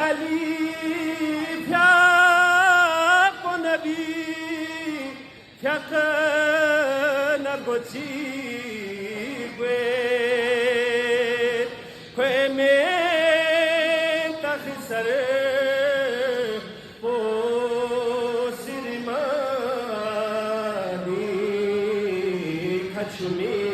Ali pya konabi pya kana gochi gwe kwe me ta khisare po sirima ni khachumi